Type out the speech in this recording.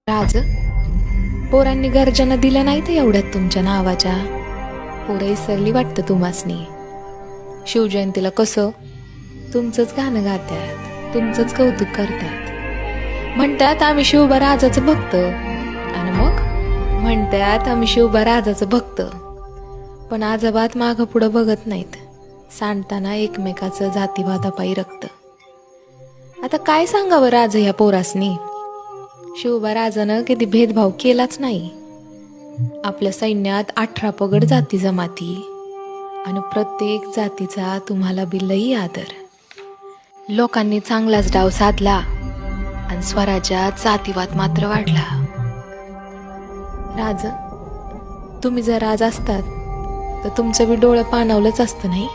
राज, पोरांनी गर्जना दिल्या नाहीत एवढ्यात तुमच्या नावाच्या. पोरं इसरली वाटतं तुम्हासनी. शिवजयंतीला कसं तुमचंच गाणं गातात, तुमचंच कौतुक करतात. म्हणतात आम्ही शिवबा राजाचं भक्त, आणि मग म्हणतात आम्ही शिवबा राजाचं भक्त. पण आजोबात मागं पुढं बघत नाहीत, सांडताना एकमेकाचं जातीवादापायी रक्त. आता काय सांगावं राज ह्या पोरासनी. शिवबा राजानं कधी भेदभाव केलाच नाही. आपल्या सैन्यात 18 पगड जाती जमाती, आणि प्रत्येक जातीचा तुम्हाला बिलही आदर. लोकांनी चांगलाच डाव साधला, आणि स्वराज्यात जातीवाद मात्र वाढला. राज, तुम्ही जर राज असतात तर तुमचं बी डोळं पाणावलंच असतं नाही.